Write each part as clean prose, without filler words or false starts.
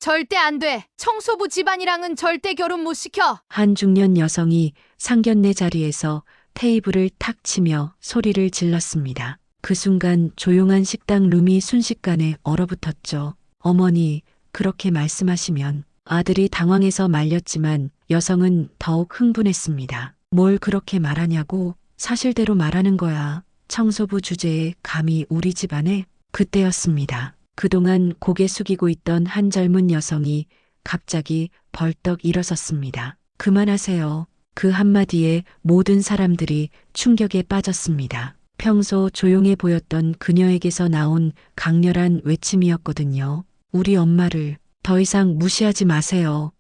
절대 안 돼. 청소부 집안이랑은 절대 결혼 못 시켜. 한 중년 여성이 상견례 자리에서 테이블을 탁 치며 소리를 질렀습니다. 그 순간 조용한 식당 룸이 순식간에 얼어붙었죠. 어머니, 그렇게 말씀하시면. 아들이 당황해서 말렸지만 여성은 더욱 흥분했습니다. 뭘 그렇게 말하냐고? 사실대로 말하는 거야. 청소부 주제에 감히 우리 집안에? 그때였습니다. 그동안 고개 숙이고 있던 한 젊은 여성이 갑자기 벌떡 일어섰습니다. 그만하세요. 그 한마디에 모든 사람들이 충격에 빠졌습니다. 평소 조용해 보였던 그녀에게서 나온 강렬한 외침이었거든요. 우리 엄마를 더 이상 무시하지 마세요.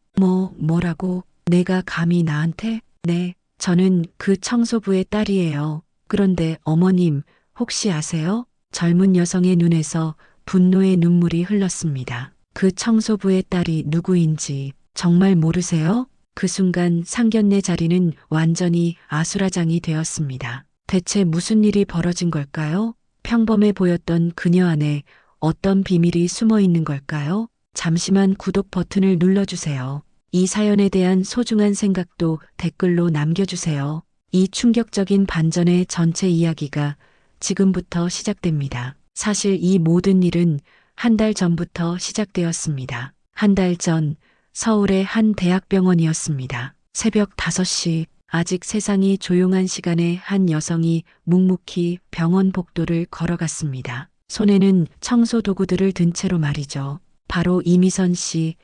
뭐라고? 내가 감히 나한테? 네, 저는 그 청소부의 딸이에요. 그런데 어머님, 혹시 아세요? 젊은 여성의 눈에서 분노의 눈물이 흘렀습니다. 그 청소부의 딸이 누구인지 정말 모르세요? 그 순간 상견례 자리는 완전히 아수라장이 되었습니다. 대체 무슨 일이 벌어진 걸까요? 평범해 보였던 그녀 안에 어떤 비밀이 숨어 있는 걸까요? 잠시만 구독 버튼을 눌러주세요. 이 사연에 대한 소중한 생각도 댓글로 남겨주세요. 이 충격적인 반전의 전체 이야기가 지금부터 시작됩니다. 사실 이 모든 일은 한 달 전부터 시작되었습니다. 한 달 전 서울의 한 대학병원이었습니다. 새벽 5시, 아직 세상이 조용한 시간에 한 여성이 묵묵히 병원 복도를 걸어갔습니다. 손에는 청소 도구들을 든 채로 말이죠. 바로 이미선 씨,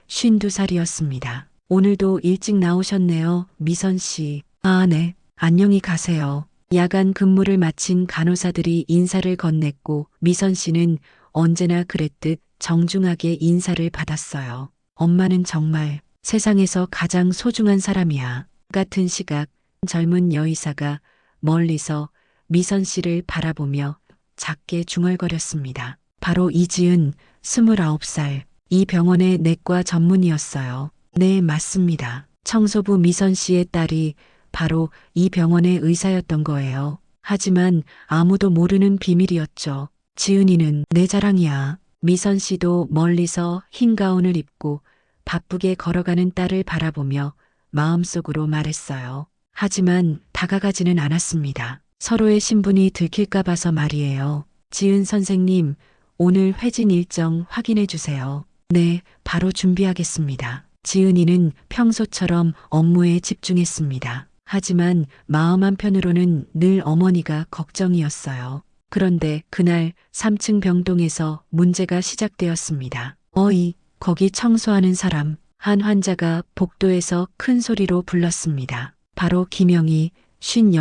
52살이었습니다. 오늘도 일찍 나오셨네요, 미선 씨. 아, 네. 안녕히 가세요. 야간 근무를 마친 간호사들이 인사를 건넸고 미선 씨는 언제나 그랬듯 정중하게 인사를 받았어요. 엄마는 정말 세상에서 가장 소중한 사람이야. 같은 시각 젊은 여의사가 멀리서 미선 씨를 바라보며 작게 중얼거렸습니다. 바로 이지은, 29살. 이 병원의 내과 전문의였어요. 네, 맞습니다. 청소부 미선 씨의 딸이 바로 이 병원의 의사였던 거예요. 하지만 아무도 모르는 비밀이었죠. 지은이는 내 자랑이야. 미선 씨도 멀리서 흰 가운을 입고 바쁘게 걸어가는 딸을 바라보며 마음속으로 말했어요. 하지만 다가가지는 않았습니다. 서로의 신분이 들킬까 봐서 말이에요. 지은 선생님, 오늘 회진 일정 확인해 주세요. 네, 바로 준비하겠습니다. 지은이는 평소처럼 업무에 집중했습니다. 하지만 마음 한편으로는 늘 어머니가 걱정이었어요. 그런데 그날 3층 병동에서 문제가 시작되었습니다. 어이, 거기 청소하는 사람. 한 환자가 복도에서 큰 소리로 불렀습니다. 바로 김영희,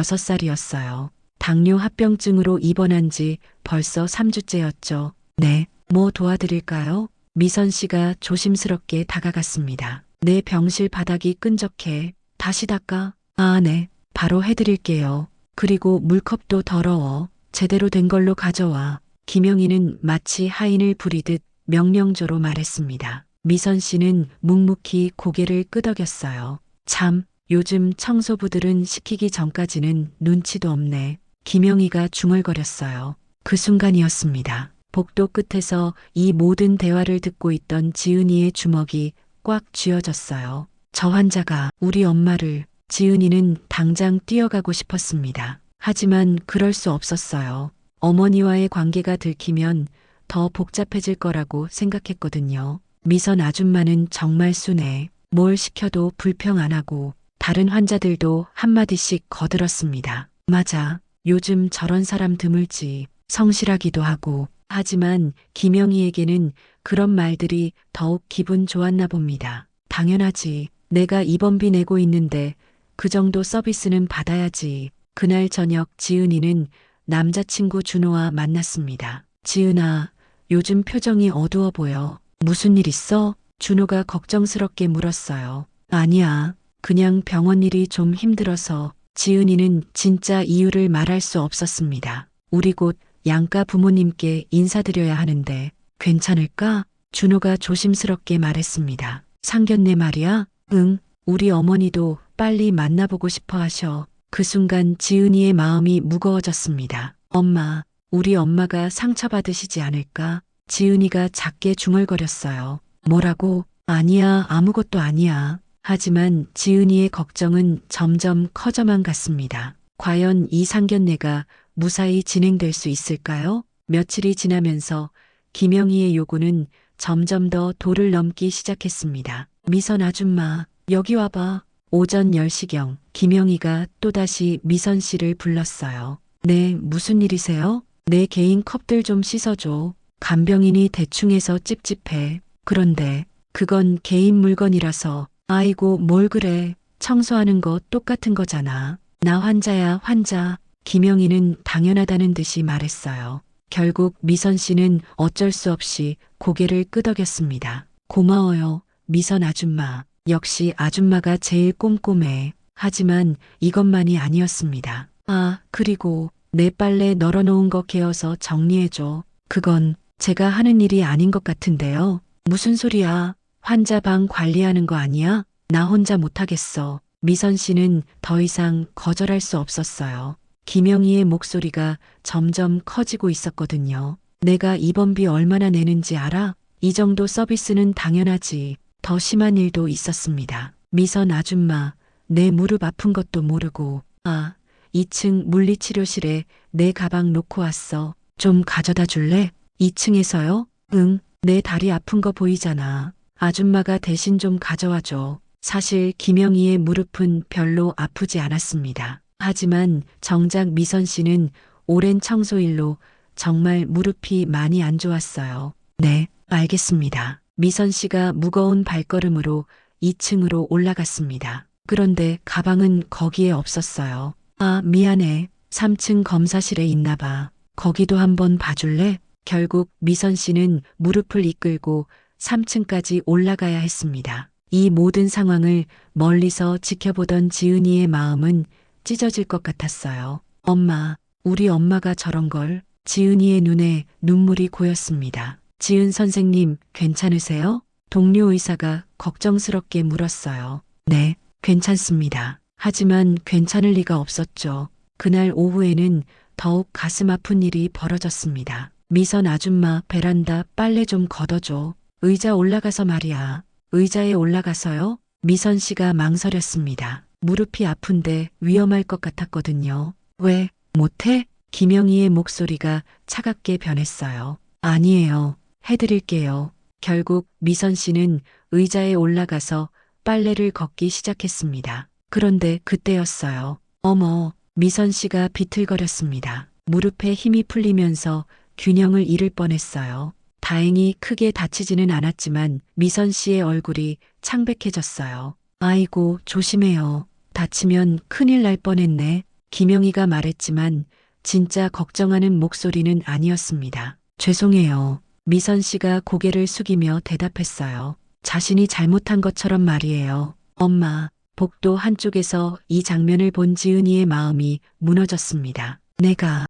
56살이었어요. 당뇨 합병증으로 입원한 지 벌써 3주째였죠. 네, 뭐 도와드릴까요? 미선 씨가 조심스럽게 다가갔습니다. 내 병실 바닥이 끈적해. 다시 닦아. 아, 네. 바로 해드릴게요. 그리고 물컵도 더러워. 제대로 된 걸로 가져와. 김영희는 마치 하인을 부리듯 명령조로 말했습니다. 미선 씨는 묵묵히 고개를 끄덕였어요. 참, 요즘 청소부들은 시키기 전까지는 눈치도 없네. 김영희가 중얼거렸어요. 그 순간이었습니다. 복도 끝에서 이 모든 대화를 듣고 있던 지은이의 주먹이 꽉 쥐어졌어요. 저 환자가 우리 엄마를. 지은이는 당장 뛰어가고 싶었습니다. 하지만 그럴 수 없었어요. 어머니와의 관계가 들키면 더 복잡해질 거라고 생각했거든요. 미선 아줌마는 정말 순해. 뭘 시켜도 불평 안 하고 다른 환자들도 한마디씩 거들었습니다. 맞아. 요즘 저런 사람 드물지. 성실하기도 하고. 하지만 김영희에게는 그런 말들이 더욱 기분 좋았나 봅니다. 당연하지. 내가 입원비 내고 있는데 그 정도 서비스는 받아야지. 그날 저녁 지은이는 남자친구 준호와 만났습니다. 지은아, 요즘 표정이 어두워 보여. 무슨 일 있어? 준호가 걱정스럽게 물었어요. 아니야. 그냥 병원 일이 좀 힘들어서. 지은이는 진짜 이유를 말할 수 없었습니다. 우리 곧 양가 부모님께 인사드려야 하는데 괜찮을까? 준호가 조심스럽게 말했습니다. 상견례 말이야? 응. 우리 어머니도 빨리 만나보고 싶어 하셔. 그 순간 지은이의 마음이 무거워졌습니다. 엄마, 우리 엄마가 상처받으시지 않을까? 지은이가 작게 중얼거렸어요. 뭐라고? 아니야, 아무것도 아니야. 하지만 지은이의 걱정은 점점 커져만 갔습니다. 과연 이 상견례가 무사히 진행될 수 있을까요? 며칠이 지나면서 김영희의 요구는 점점 더 도를 넘기 시작했습니다. 미선 아줌마, 여기 와봐. 오전 10시경 김영희가 또다시 미선 씨를 불렀어요. 네, 무슨 일이세요? 내 개인 컵들 좀 씻어줘. 간병인이 대충 해서 찝찝해. 그런데 그건 개인 물건이라서. 아이고, 뭘 그래. 청소하는 거 똑같은 거잖아. 나 환자야, 환자. 김영희는 당연하다는 듯이 말했어요. 결국 미선 씨는 어쩔 수 없이 고개를 끄덕였습니다. 고마워요, 미선 아줌마. 역시 아줌마가 제일 꼼꼼해. 하지만 이것만이 아니었습니다. 아, 그리고 내 빨래 널어놓은 거 개어서 정리해줘. 그건 제가 하는 일이 아닌 것 같은데요. 무슨 소리야? 환자 방 관리하는 거 아니야? 나 혼자 못하겠어. 미선 씨는 더 이상 거절할 수 없었어요. 김영희의 목소리가 점점 커지고 있었거든요. 내가 입원비 얼마나 내는지 알아? 이 정도 서비스는 당연하지. 더 심한 일도 있었습니다. 미선 아줌마, 내 무릎 아픈 것도 모르고. 아, 2층 물리치료실에 내 가방 놓고 왔어. 좀 가져다 줄래? 2층에서요? 응, 내 다리 아픈 거 보이잖아. 아줌마가 대신 좀 가져와줘. 사실 김영희의 무릎은 별로 아프지 않았습니다. 하지만 정작 미선 씨는 오랜 청소일로 정말 무릎이 많이 안 좋았어요. 네, 알겠습니다. 미선 씨가 무거운 발걸음으로 2층으로 올라갔습니다. 그런데 가방은 거기에 없었어요. 아, 미안해. 3층 검사실에 있나 봐. 거기도 한번 봐줄래? 결국 미선 씨는 무릎을 이끌고 3층까지 올라가야 했습니다. 이 모든 상황을 멀리서 지켜보던 지은이의 마음은 찢어질 것 같았어요. 엄마, 우리 엄마가 저런 걸. 지은이의 눈에 눈물이 고였습니다. 지은 선생님, 괜찮으세요? 동료 의사가 걱정스럽게 물었어요. 네, 괜찮습니다. 하지만 괜찮을 리가 없었죠. 그날 오후에는 더욱 가슴 아픈 일이 벌어졌습니다. 미선 아줌마, 베란다 빨래 좀 걷어줘. 의자 올라가서 말이야. 의자에 올라가서요? 미선 씨가 망설였습니다. 무릎이 아픈데 위험할 것 같았거든요. 왜, 못해? 김영희의 목소리가 차갑게 변했어요. 아니에요. 해드릴게요. 결국 미선 씨는 의자에 올라가서 빨래를 걷기 시작했습니다. 그런데 그때였어요. 어머, 미선 씨가 비틀거렸습니다. 무릎에 힘이 풀리면서 균형을 잃을 뻔했어요. 다행히 크게 다치지는 않았지만 미선 씨의 얼굴이 창백해졌어요. 아이고, 조심해요. 다치면 큰일 날 뻔했네. 김영희가 말했지만 진짜 걱정하는 목소리는 아니었습니다. 죄송해요. 미선 씨가 고개를 숙이며 대답했어요. 자신이 잘못한 것처럼 말이에요. 엄마, 복도 한쪽에서 이 장면을 본 지은이의 마음이 무너졌습니다.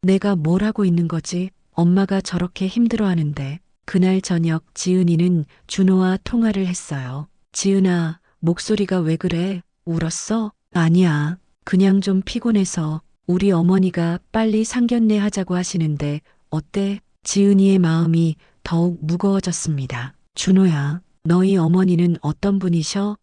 내가 뭘 하고 있는 거지? 엄마가 저렇게 힘들어하는데. 그날 저녁 지은이는 준호와 통화를 했어요. 지은아, 목소리가 왜 그래? 울었어? 아니야. 그냥 좀 피곤해서. 우리 어머니가 빨리 상견례 하자고 하시는데 어때? 지은이의 마음이 더욱 무거워졌습니다. 준호야, 너희 어머니는 어떤 분이셔?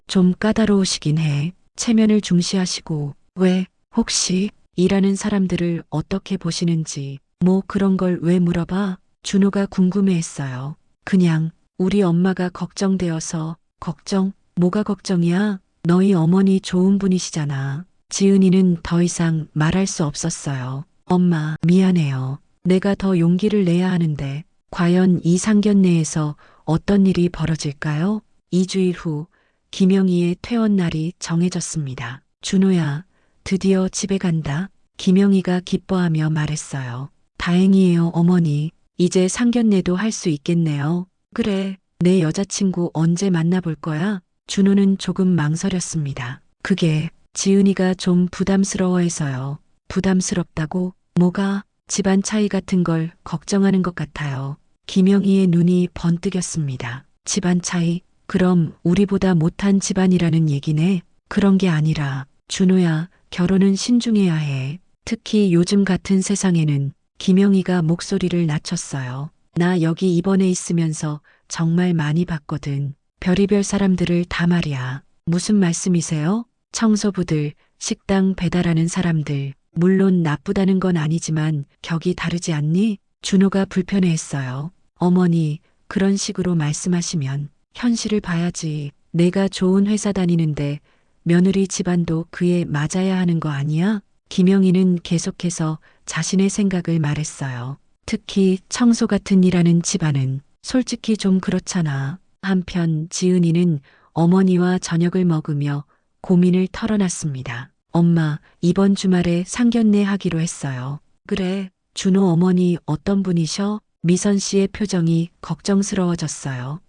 좀 까다로우시긴 해. 체면을 중시하시고. 왜? 혹시 일하는 사람들을 어떻게 보시는지. 뭐 그런 걸 왜 물어봐? 준호가 궁금해했어요. 그냥 우리 엄마가 걱정되어서. 걱정? 뭐가 걱정이야? 너희 어머니 좋은 분이시잖아. 지은이는 더 이상 말할 수 없었어요. 엄마, 미안해요. 내가 더 용기를 내야 하는데. 과연 이 상견례에서 어떤 일이 벌어질까요? 2주일 후 김영희의 퇴원 날이 정해졌습니다. 준호야, 드디어 집에 간다. 김영희가 기뻐하며 말했어요. 다행이에요, 어머니. 이제 상견례도 할 수 있겠네요. 그래, 내 여자친구 언제 만나볼 거야? 준호는 조금 망설였습니다. 그게 지은이가 좀 부담스러워해서요. 부담스럽다고? 뭐가? 집안 차이 같은 걸 걱정하는 것 같아요. 김영희의 눈이 번뜩였습니다. 집안 차이? 그럼 우리보다 못한 집안이라는 얘기네. 그런 게 아니라 준호야, 결혼은 신중해야 해. 특히 요즘 같은 세상에는. 김영희가 목소리를 낮췄어요. 나 여기 입원해 있으면서 정말 많이 봤거든. 별의별 사람들을 다 말이야. 무슨 말씀이세요? 청소부들, 식당 배달하는 사람들. 물론 나쁘다는 건 아니지만 격이 다르지 않니? 준호가 불편해했어요. 어머니, 그런 식으로 말씀하시면 현실을 봐야지. 내가 좋은 회사 다니는데 며느리 집안도 그에 맞아야 하는 거 아니야? 김영희는 계속해서 자신의 생각을 말했어요. 특히 청소 같은 일하는 집안은 솔직히 좀 그렇잖아. 한편 지은이는 어머니와 저녁을 먹으며 고민을 털어놨습니다. 엄마, 이번 주말에 상견례 하기로 했어요. 그래, 준호 어머니 어떤 분이셔? 미선 씨의 표정이 걱정스러워졌어요.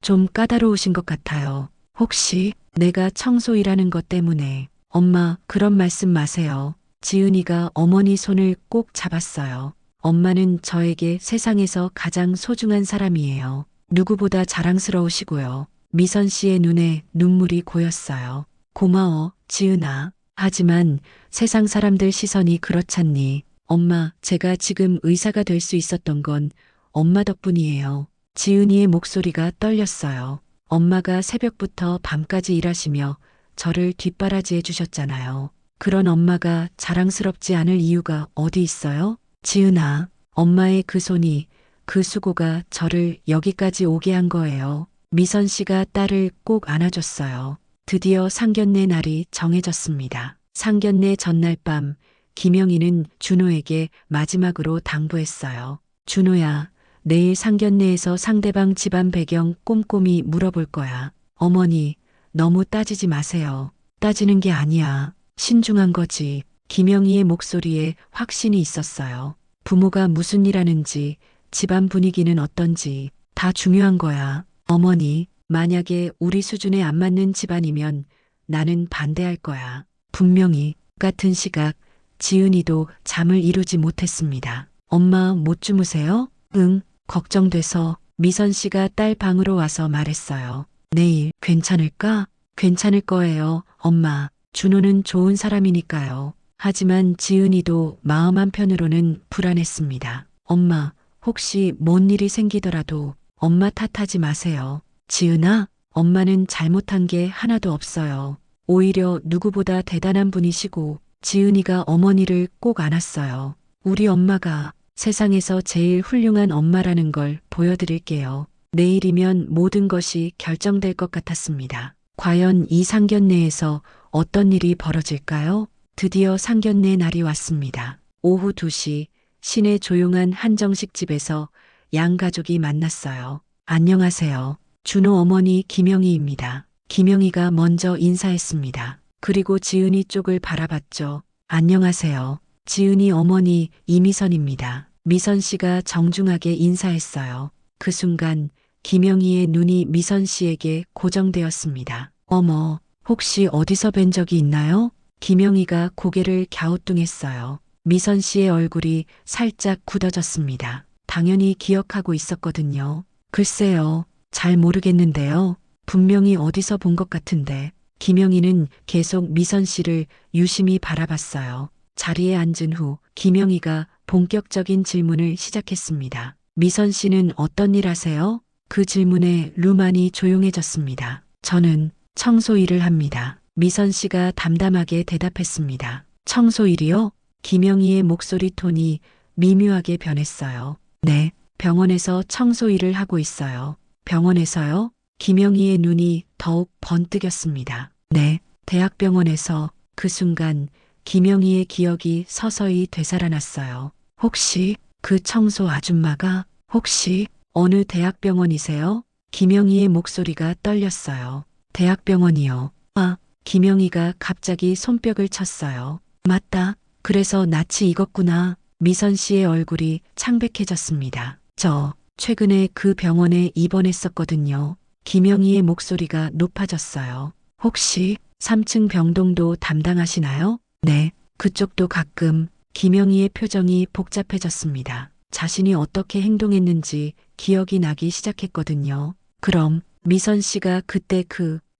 좀 까다로우신 것 같아요. 혹시 내가 청소 일하는 것 때문에. 엄마, 그런 말씀 마세요. 지은이가 어머니 손을 꼭 잡았어요. 엄마는 저에게 세상에서 가장 소중한 사람이에요. 누구보다 자랑스러우시고요. 미선 씨의 눈에 눈물이 고였어요. 고마워, 지은아. 하지만 세상 사람들 시선이 그렇잖니. 엄마, 제가 지금 의사가 될 수 있었던 건 엄마 덕분이에요. 지은이의 목소리가 떨렸어요. 엄마가 새벽부터 밤까지 일하시며 저를 뒷바라지해 주셨잖아요. 그런 엄마가 자랑스럽지 않을 이유가 어디 있어요? 지은아, 엄마의 그 손이, 그 수고가 저를 여기까지 오게 한 거예요. 미선 씨가 딸을 꼭 안아줬어요. 드디어 상견례 날이 정해졌습니다. 상견례 전날 밤, 김영희는 준호에게 마지막으로 당부했어요. 준호야, 내일 상견례에서 상대방 집안 배경 꼼꼼히 물어볼 거야. 어머니, 너무 따지지 마세요. 따지는 게 아니야. 신중한 거지. 김영희의 목소리에 확신이 있었어요. 부모가 무슨 일 하는지, 집안 분위기는 어떤지 다 중요한 거야. 어머니, 만약에 우리 수준에 안 맞는 집안이면 나는 반대할 거야. 분명히 같은 시각 지은이도 잠을 이루지 못했습니다. 엄마 못 주무세요? 응, 걱정돼서. 미선 씨가 딸 방으로 와서 말했어요. 내일 괜찮을까? 괜찮을 거예요, 엄마. 준호는 좋은 사람이니까요. 하지만 지은이도 마음 한편으로는 불안했습니다. 엄마, 혹시 뭔 일이 생기더라도 엄마 탓하지 마세요. 지은아, 엄마는 잘못한 게 하나도 없어요. 오히려 누구보다 대단한 분이시고 지은이가 어머니를 꼭 안았어요. 우리 엄마가 세상에서 제일 훌륭한 엄마라는 걸 보여드릴게요. 내일이면 모든 것이 결정될 것 같았습니다. 과연 이 상견례에서 어떤 일이 벌어질까요? 드디어 상견례 날이 왔습니다. 오후 2시 시내 조용한 한정식 집에서 양 가족이 만났어요. 안녕하세요. 준호 어머니 김영희입니다. 김영희가 먼저 인사했습니다. 그리고 지은이 쪽을 바라봤죠. 안녕하세요. 지은이 어머니 이미선입니다. 미선 씨가 정중하게 인사했어요. 그 순간 김영희의 눈이 미선 씨에게 고정되었습니다. 어머, 혹시 어디서 뵌 적이 있나요? 김영희가 고개를 갸우뚱했어요. 미선 씨의 얼굴이 살짝 굳어졌습니다. 당연히 기억하고 있었거든요. 글쎄요, 잘 모르겠는데요. 분명히 어디서 본 것 같은데. 김영희는 계속 미선 씨를 유심히 바라봤어요. 자리에 앉은 후 김영희가 본격적인 질문을 시작했습니다. 미선 씨는 어떤 일 하세요? 그 질문에 루만이 조용해졌습니다. 저는 청소 일을 합니다. 미선 씨가 담담하게 대답했습니다. 청소 일이요? 김영희의 목소리 톤이 미묘하게 변했어요. 네, 병원에서 청소 일을 하고 있어요. 병원에서요? 김영희의 눈이 더욱 번뜩였습니다. 네, 대학병원에서. 그 순간 김영희의 기억이 서서히 되살아났어요. 혹시 그 청소 아줌마가 혹시 어느 대학병원이세요? 김영희의 목소리가 떨렸어요. 대학병원이요. 아, 김영희가 갑자기 손뼉을 쳤어요. 맞다. 그래서 낯이 익었구나. 미선 씨의 얼굴이 창백해졌습니다. 저 최근에 그 병원에 입원했었거든요. 김영희의 목소리가 높아졌어요. 혹시 3층 병동도 담당하시나요? 네, 그쪽도 가끔. 김영희의 표정이 복잡해졌습니다. 자신이 어떻게 행동했는지 기억이 나기 시작했거든요. 그럼 미선 씨가 그때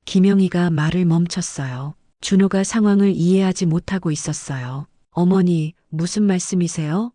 김영희가 말을 멈췄어요. 준호가 상황을 이해하지 못하고 있었어요. 어머니, 무슨 말씀이세요?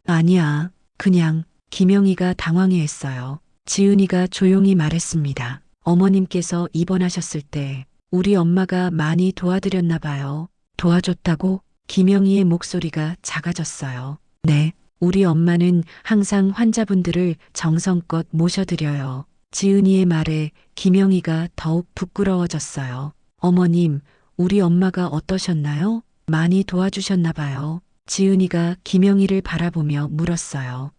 아니야. 그냥. 김영희가 당황해했어요. 지은이가 조용히 말했습니다. 어머님께서 입원하셨을 때 우리 엄마가 많이 도와드렸나 봐요. 도와줬다고? 김영희의 목소리가 작아졌어요. 네. 우리 엄마는 항상 환자분들을 정성껏 모셔드려요. 지은이의 말에 김영희가 더욱 부끄러워졌어요. 어머님, 우리 엄마가 어떠셨나요? 많이 도와주셨나 봐요. 지은이가 김영희를 바라보며 물었어요.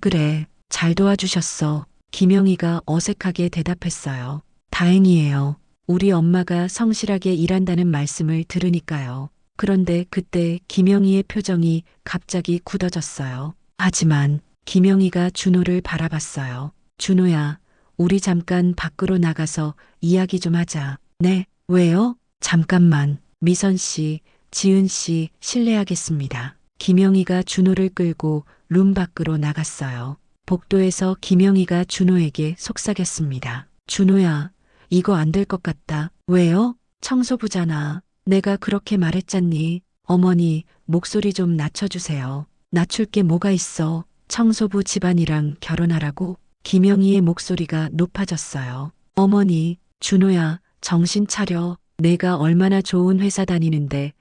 그래, 잘 도와주셨어. 김영희가 어색하게 대답했어요. 다행이에요. 우리 엄마가 성실하게 일한다는 말씀을 들으니까요. 그런데 그때 김영희의 표정이 갑자기 굳어졌어요. 하지만 김영희가 준호를 바라봤어요. 준호야, 우리 잠깐 밖으로 나가서 이야기 좀 하자. 네, 왜요? 잠깐만. 미선 씨, 지은 씨, 실례하겠습니다. 김영희가 준호를 끌고 룸 밖으로 나갔어요. 복도에서 김영희가 준호에게 속삭였습니다. 준호야, 이거 안 될 것 같다. 왜요? 청소부잖아. 내가 그렇게 말했잖니. 어머니, 목소리 좀 낮춰주세요. 낮출 게 뭐가 있어. 청소부 집안이랑 결혼하라고? 김영희의 목소리가 높아졌어요. 어머니, 준호야, 정신 차려. 내가 얼마나 좋은 회사 다니는데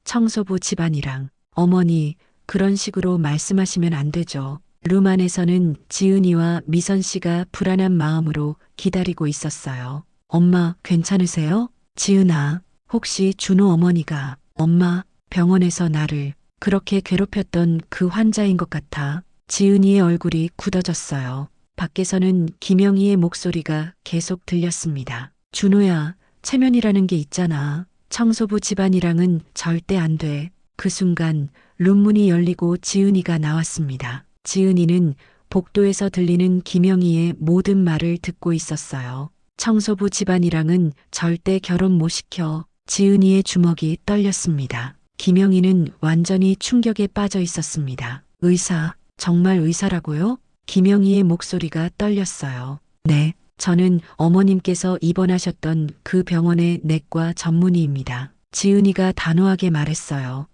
청소부 집안이랑. 어머니, 그런 식으로 말씀하시면 안 되죠. 룸 안에서는 지은이와 미선 씨가 불안한 마음으로 기다리고 있었어요. 엄마, 괜찮으세요? 지은아, 혹시 준호 어머니가 엄마 병원에서 나를 그렇게 괴롭혔던 그 환자인 것 같아. 지은이의 얼굴이 굳어졌어요. 밖에서는 김영희의 목소리가 계속 들렸습니다. 준호야, 체면이라는 게 있잖아. 청소부 집안이랑은 절대 안 돼. 그 순간 룸문이 열리고 지은이가 나왔습니다. 지은이는 복도에서 들리는 김영희의 모든 말을 듣고 있었어요. 청소부 집안이랑은 절대 결혼 못 시켜. 지은이의 주먹이 떨렸습니다. 김영희는 완전히 충격에 빠져 있었습니다. 의사, 정말 의사라고요? 김영희의 목소리가 떨렸어요. 네, 저는 어머님께서 입원하셨던 그 병원의 내과 전문의입니다. 지은이가 단호하게 말했어요.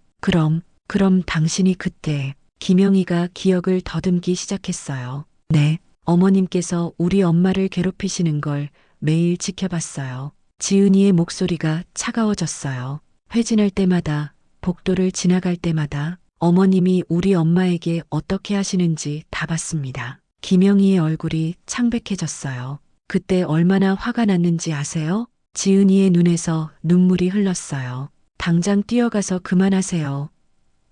그럼 당신이 그때. 김영희가 기억을 더듬기 시작했어요. 네, 어머님께서 우리 엄마를 괴롭히시는 걸 매일 지켜봤어요. 지은이의 목소리가 차가워졌어요. 회진할 때마다, 복도를 지나갈 때마다 어머님이 우리 엄마에게 어떻게 하시는지 다 봤습니다. 김영희의 얼굴이 창백해졌어요. 그때 얼마나 화가 났는지 아세요? 지은이의 눈에서 눈물이 흘렀어요. 당장 뛰어가서 그만하세요.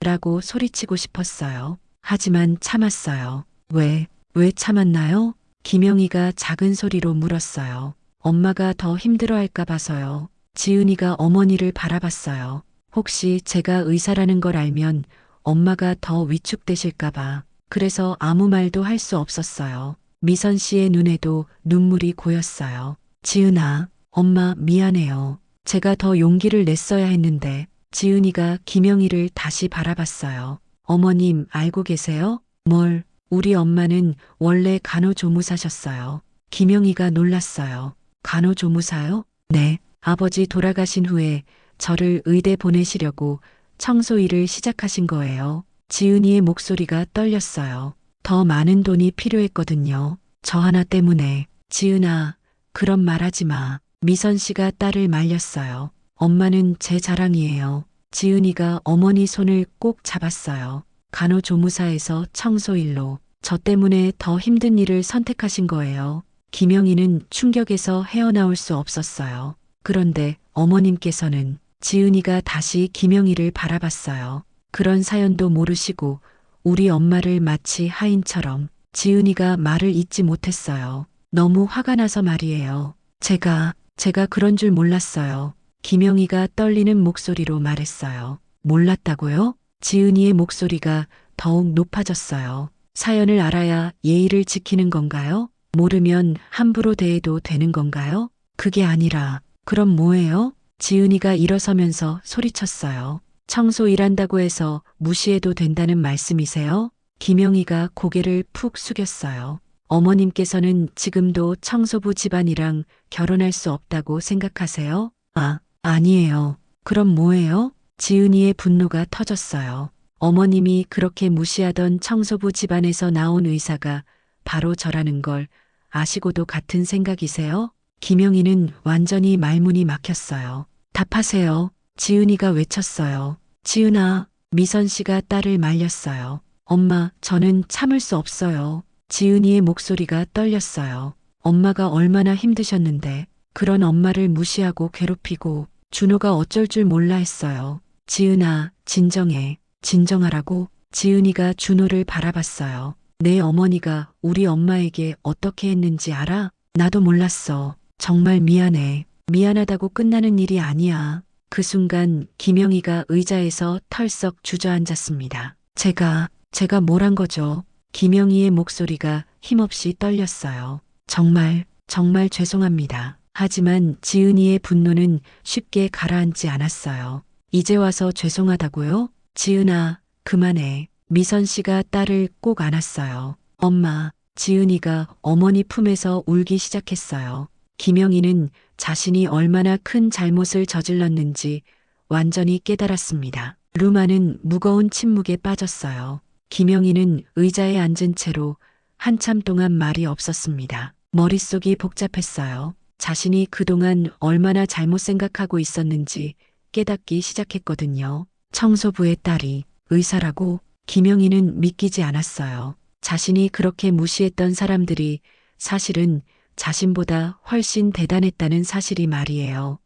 라고 소리치고 싶었어요. 하지만 참았어요. 왜 참았나요? 김영희가 작은 소리로 물었어요. 엄마가 더 힘들어할까 봐서요. 지은이가 어머니를 바라봤어요. 혹시 제가 의사라는 걸 알면 엄마가 더 위축되실까 봐. 그래서 아무 말도 할 수 없었어요. 미선 씨의 눈에도 눈물이 고였어요. 지은아, 엄마 미안해요. 제가 더 용기를 냈어야 했는데. 지은이가 김영희를 다시 바라봤어요. 어머님 알고 계세요? 뭘? 우리 엄마는 원래 간호조무사셨어요. 김영희가 놀랐어요. 간호조무사요? 네, 아버지 돌아가신 후에 저를 의대 보내시려고 청소 일을 시작하신 거예요. 지은이의 목소리가 떨렸어요. 더 많은 돈이 필요했거든요. 저 하나 때문에. 지은아, 그런 말 하지 마. 미선 씨가 딸을 말렸어요. 엄마는 제 자랑이에요. 지은이가 어머니 손을 꼭 잡았어요. 간호조무사에서 청소일로. 저 때문에 더 힘든 일을 선택하신 거예요. 김영희는 충격에서 헤어나올 수 없었어요. 그런데 어머님께서는. 지은이가 다시 김영희를 바라봤어요. 그런 사연도 모르시고 우리 엄마를 마치 하인처럼. 지은이가 말을 잇지 못했어요. 너무 화가 나서 말이에요. 제가 그런 줄 몰랐어요. 김영희가 떨리는 목소리로 말했어요. 몰랐다고요? 지은이의 목소리가 더욱 높아졌어요. 사연을 알아야 예의를 지키는 건가요? 모르면 함부로 대해도 되는 건가요? 그게 아니라, 그럼 뭐예요? 지은이가 일어서면서 소리쳤어요. 청소 일한다고 해서 무시해도 된다는 말씀이세요? 김영희가 고개를 푹 숙였어요. 어머님께서는 지금도 청소부 집안이랑 결혼할 수 없다고 생각하세요? 아니에요. 그럼 뭐예요? 지은이의 분노가 터졌어요. 어머님이 그렇게 무시하던 청소부 집안에서 나온 의사가 바로 저라는 걸 아시고도 같은 생각이세요? 김영희는 완전히 말문이 막혔어요. 답하세요. 지은이가 외쳤어요. 지은아, 미선 씨가 딸을 말렸어요. 엄마, 저는 참을 수 없어요. 지은이의 목소리가 떨렸어요. 엄마가 얼마나 힘드셨는데 그런 엄마를 무시하고 괴롭히고 준호가 어쩔 줄 몰라 했어요. 지은아, 진정해. 진정하라고. 지은이가 준호를 바라봤어요. 내 어머니가 우리 엄마에게 어떻게 했는지 알아? 나도 몰랐어. 정말 미안해. 미안하다고 끝나는 일이 아니야. 그 순간 김영희가 의자에서 털썩 주저앉았습니다. 제가 뭘 한 거죠? 김영희의 목소리가 힘없이 떨렸어요. 정말 죄송합니다. 하지만 지은이의 분노는 쉽게 가라앉지 않았어요. 이제 와서 죄송하다고요? 지은아, 그만해. 미선 씨가 딸을 꼭 안았어요. 엄마, 지은이가 어머니 품에서 울기 시작했어요. 김영희는 자신이 얼마나 큰 잘못을 저질렀는지 완전히 깨달았습니다. 루마는 무거운 침묵에 빠졌어요. 김영희는 의자에 앉은 채로 한참 동안 말이 없었습니다. 머릿속이 복잡했어요. 자신이 그동안 얼마나 잘못 생각하고 있었는지 깨닫기 시작했거든요. 청소부의 딸이 의사라고. 김영희는 믿기지 않았어요. 자신이 그렇게 무시했던 사람들이 사실은 자신보다 훨씬 대단했다는 사실이 말이에요.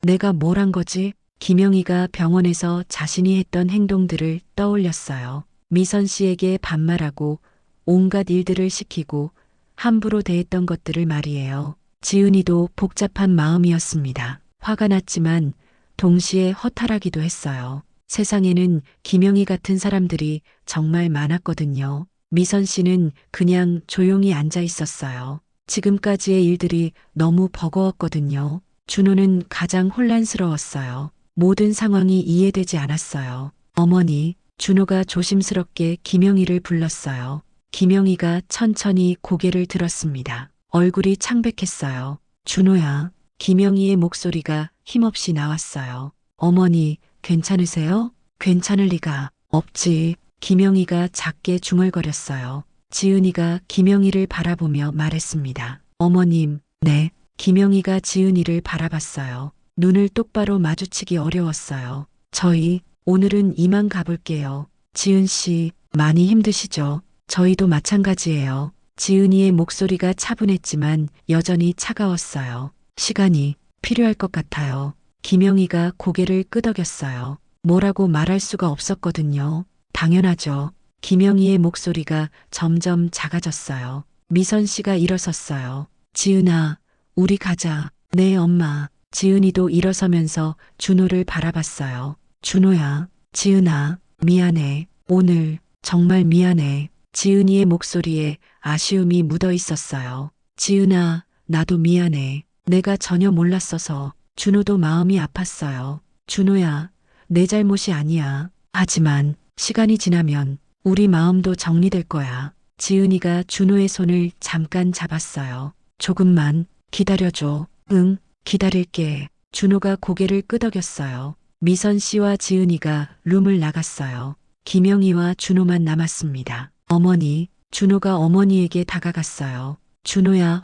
내가 뭘 한 거지? 김영희가 병원에서 자신이 했던 행동들을 떠올렸어요. 미선 씨에게 반말하고 온갖 일들을 시키고 함부로 대했던 것들을 말이에요. 지은이도 복잡한 마음이었습니다. 화가 났지만 동시에 허탈하기도 했어요. 세상에는 김영희 같은 사람들이 정말 많았거든요. 미선 씨는 그냥 조용히 앉아 있었어요. 지금까지의 일들이 너무 버거웠거든요. 준호는 가장 혼란스러웠어요. 모든 상황이 이해되지 않았어요. 어머니, 준호가 조심스럽게 김영희를 불렀어요. 김영희가 천천히 고개를 들었습니다. 얼굴이 창백했어요. 준호야. 김영희의 목소리가 힘없이 나왔어요. 어머니, 괜찮으세요? 괜찮을 리가 없지. 김영희가 작게 중얼거렸어요. 지은이가 김영희를 바라보며 말했습니다. 어머님, 네. 김영희가 지은이를 바라봤어요. 눈을 똑바로 마주치기 어려웠어요. 저희 오늘은 이만 가볼게요. 지은 씨, 많이 힘드시죠? 저희도 마찬가지예요. 지은이의 목소리가 차분했지만 여전히 차가웠어요. 시간이 필요할 것 같아요. 김영희가 고개를 끄덕였어요. 뭐라고 말할 수가 없었거든요. 당연하죠. 김영희의 목소리가 점점 작아졌어요. 미선 씨가 일어섰어요. 지은아, 우리 가자. 네, 엄마. 지은이도 일어서면서 준호를 바라봤어요. 준호야, 지은아, 미안해. 오늘 정말 미안해. 지은이의 목소리에 아쉬움이 묻어 있었어요. 지은아, 나도 미안해. 내가 전혀 몰랐어서. 준호도 마음이 아팠어요. 준호야, 내 잘못이 아니야. 하지만 시간이 지나면 우리 마음도 정리될 거야. 지은이가 준호의 손을 잠깐 잡았어요. 조금만 기다려줘. 응, 기다릴게. 준호가 고개를 끄덕였어요. 미선 씨와 지은이가 룸을 나갔어요. 김영희와 준호만 남았습니다. 어머니, 준호가 어머니에게 다가갔어요. 준호야,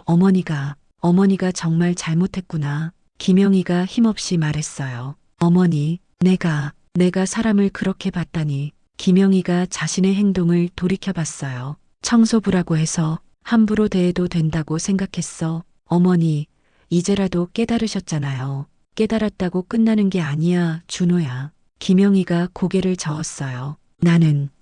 어머니가 정말 잘못했구나. 김영희가 힘없이 말했어요. 어머니, 내가 사람을 그렇게 봤다니. 김영희가 자신의 행동을 돌이켜봤어요. 청소부라고 해서 함부로 대해도 된다고 생각했어. 어머니, 이제라도 깨달으셨잖아요. 깨달았다고 끝나는 게 아니야, 준호야. 김영희가 고개를 저었어요.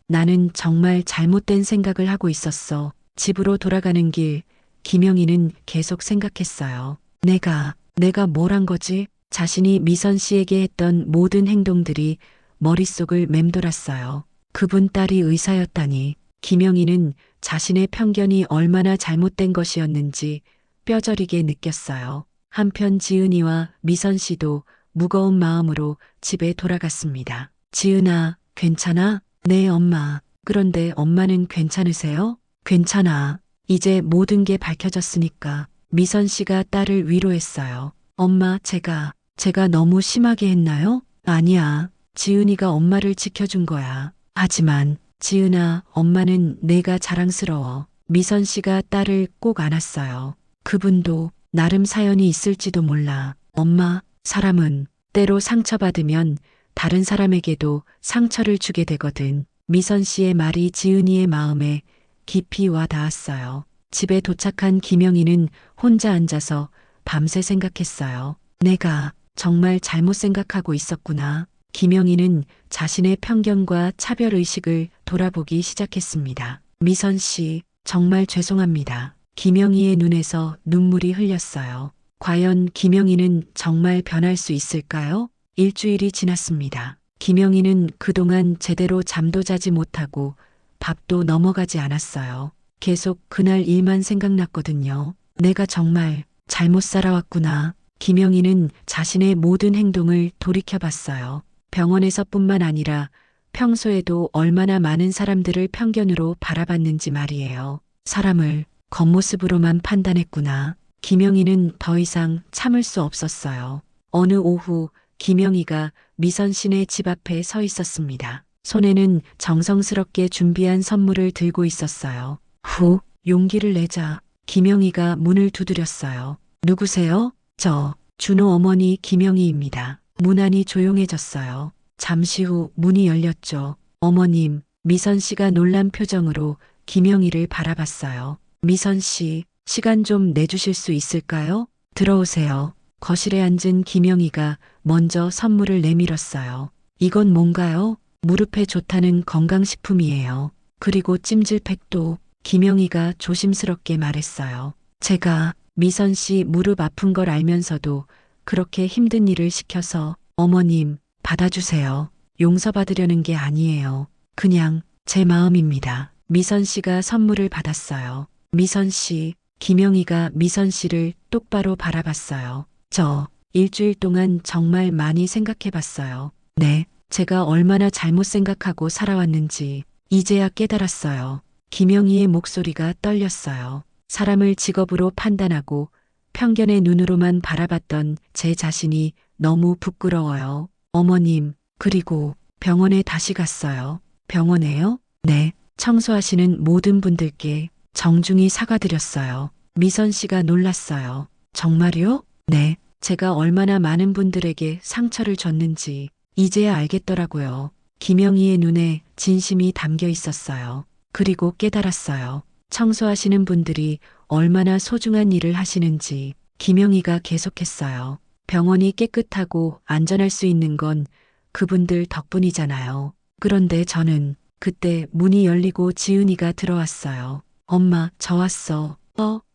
나는 정말 잘못된 생각을 하고 있었어. 집으로 돌아가는 길, 김영희는 계속 생각했어요. 내가 뭘 한 거지? 자신이 미선 씨에게 했던 모든 행동들이 머릿속을 맴돌았어요. 그분 딸이 의사였다니. 김영희는 자신의 편견이 얼마나 잘못된 것이었는지 뼈저리게 느꼈어요. 한편 지은이와 미선 씨도 무거운 마음으로 집에 돌아갔습니다. 지은아, 괜찮아? 네, 엄마. 그런데 엄마는 괜찮으세요? 괜찮아. 이제 모든 게 밝혀졌으니까. 미선 씨가 딸을 위로했어요. 엄마, 제가 너무 심하게 했나요? 아니야. 지은이가 엄마를 지켜준 거야. 하지만 지은아, 엄마는 내가 자랑스러워. 미선 씨가 딸을 꼭 안았어요. 그분도 나름 사연이 있을지도 몰라. 엄마, 사람은 때로 상처받으면 다른 사람에게도 상처를 주게 되거든. 미선 씨의 말이 지은이의 마음에 깊이 와 닿았어요. 집에 도착한 김영희는 혼자 앉아서 밤새 생각했어요. 내가 정말 잘못 생각하고 있었구나. 김영희는 자신의 편견과 차별의식을 돌아보기 시작했습니다. 미선 씨, 정말 죄송합니다. 김영희의 눈에서 눈물이 흘렸어요. 과연 김영희는 정말 변할 수 있을까요? 일주일이 지났습니다. 김영희는 그동안 제대로 잠도 자지 못하고 밥도 넘어가지 않았어요. 계속 그날 일만 생각났거든요. 내가 정말 잘못 살아왔구나. 김영희는 자신의 모든 행동을 돌이켜봤어요. 병원에서뿐만 아니라 평소에도 얼마나 많은 사람들을 편견으로 바라봤는지 말이에요. 사람을 겉모습으로만 판단했구나. 김영희는 더 이상 참을 수 없었어요. 어느 오후 김영희가 미선 씨네 집 앞에 서 있었습니다. 손에는 정성스럽게 준비한 선물을 들고 있었어요. 후, 용기를 내자 김영희가 문을 두드렸어요. 누구세요? 저 준호 어머니 김영희입니다. 문 안이 조용해졌어요. 잠시 후 문이 열렸죠. 어머님, 미선 씨가 놀란 표정으로 김영희를 바라봤어요. 미선 씨, 시간 좀 내주실 수 있을까요? 들어오세요. 거실에 앉은 김영희가 먼저 선물을 내밀었어요. 이건 뭔가요? 무릎에 좋다는 건강식품이에요. 그리고 찜질팩도. 김영희가 조심스럽게 말했어요. 제가 미선 씨 무릎 아픈 걸 알면서도 그렇게 힘든 일을 시켜서 어머님 받아주세요. 용서받으려는 게 아니에요. 그냥 제 마음입니다. 미선 씨가 선물을 받았어요. 미선 씨, 김영희가 미선 씨를 똑바로 바라봤어요. 저 일주일 동안 정말 많이 생각해 봤어요. 네, 제가 얼마나 잘못 생각하고 살아왔는지 이제야 깨달았어요. 김영희의 목소리가 떨렸어요. 사람을 직업으로 판단하고 편견의 눈으로만 바라봤던 제 자신이 너무 부끄러워요. 어머님, 그리고 병원에 다시 갔어요. 병원에요? 네, 청소하시는 모든 분들께 정중히 사과드렸어요. 미선 씨가 놀랐어요. 정말요? 네, 제가 얼마나 많은 분들에게 상처를 줬는지 이제야 알겠더라고요. 김영희의 눈에 진심이 담겨 있었어요. 그리고 깨달았어요. 청소하시는 분들이 얼마나 소중한 일을 하시는지. 김영희가 계속했어요. 병원이 깨끗하고 안전할 수 있는 건 그분들 덕분이잖아요. 그런데 저는 그때 문이 열리고 지은이가 들어왔어요. 엄마, 저 왔어.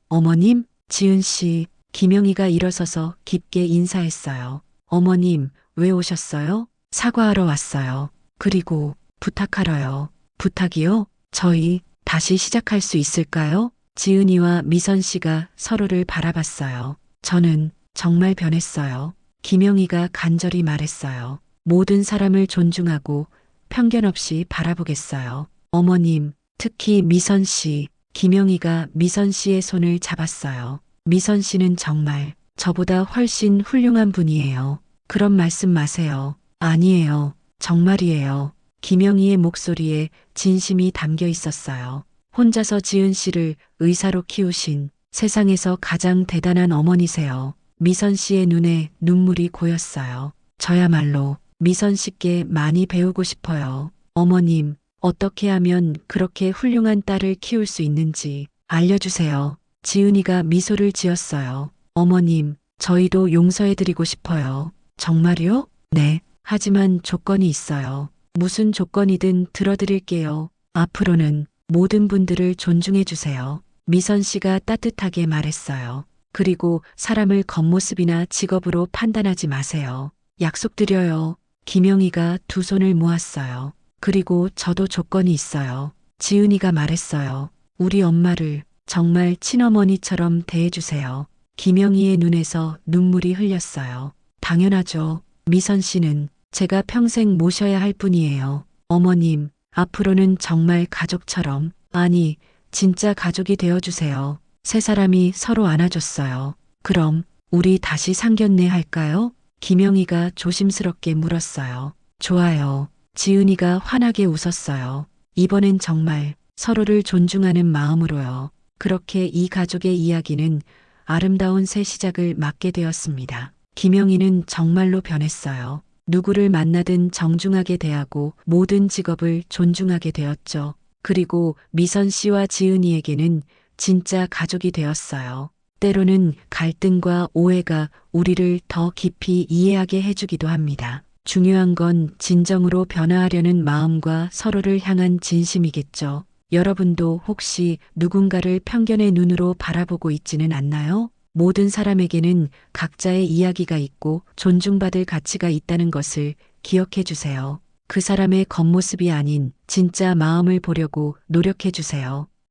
어머님? 지은 씨. 김영희가 일어서서 깊게 인사했어요. 어머님, 왜 오셨어요? 사과하러 왔어요. 그리고 부탁하러요. 부탁이요? 저희 다시 시작할 수 있을까요? 지은이와 미선 씨가 서로를 바라봤어요. 저는 정말 변했어요. 김영희가 간절히 말했어요. 모든 사람을 존중하고 편견 없이 바라보겠어요. 어머님, 특히 미선 씨. 김영희가 미선 씨의 손을 잡았어요. 미선 씨는 정말 저보다 훨씬 훌륭한 분이에요. 그런 말씀 마세요. 아니에요. 정말이에요. 김영희의 목소리에 진심이 담겨 있었어요. 혼자서 지은 씨를 의사로 키우신 세상에서 가장 대단한 어머니세요. 미선 씨의 눈에 눈물이 고였어요. 저야말로 미선 씨께 많이 배우고 싶어요. 어머님, 어떻게 하면 그렇게 훌륭한 딸을 키울 수 있는지 알려주세요. 지은이가 미소를 지었어요. 어머님, 저희도 용서해드리고 싶어요. 정말요? 네. 하지만 조건이 있어요. 무슨 조건이든 들어드릴게요. 앞으로는 모든 분들을 존중해주세요. 미선 씨가 따뜻하게 말했어요. 그리고 사람을 겉모습이나 직업으로 판단하지 마세요. 약속드려요. 김영희가 두 손을 모았어요. 그리고 저도 조건이 있어요. 지은이가 말했어요. 우리 엄마를 정말 친어머니처럼 대해주세요. 김영희의 눈에서 눈물이 흘렸어요. 당연하죠. 미선 씨는 제가 평생 모셔야 할 분이에요. 어머님, 앞으로는 정말 가족처럼, 아니, 진짜 가족이 되어주세요. 세 사람이 서로 안아줬어요. 그럼 우리 다시 상견례 할까요? 김영희가 조심스럽게 물었어요. 좋아요. 지은이가 환하게 웃었어요. 이번엔 정말 서로를 존중하는 마음으로요. 그렇게 이 가족의 이야기는 아름다운 새 시작을 맞게 되었습니다. 김영희는 정말로 변했어요. 누구를 만나든 정중하게 대하고 모든 직업을 존중하게 되었죠. 그리고 미선 씨와 지은이에게는 진짜 가족이 되었어요. 때로는 갈등과 오해가 우리를 더 깊이 이해하게 해주기도 합니다. 중요한 건 진정으로 변화하려는 마음과 서로를 향한 진심이겠죠. 여러분도 혹시 누군가를 편견의 눈으로 바라보고 있지는 않나요? 모든 사람에게는 각자의 이야기가 있고 존중받을 가치가 있다는 것을 기억해 주세요. 그 사람의 겉모습이 아닌 진짜 마음을 보려고 노력해 주세요.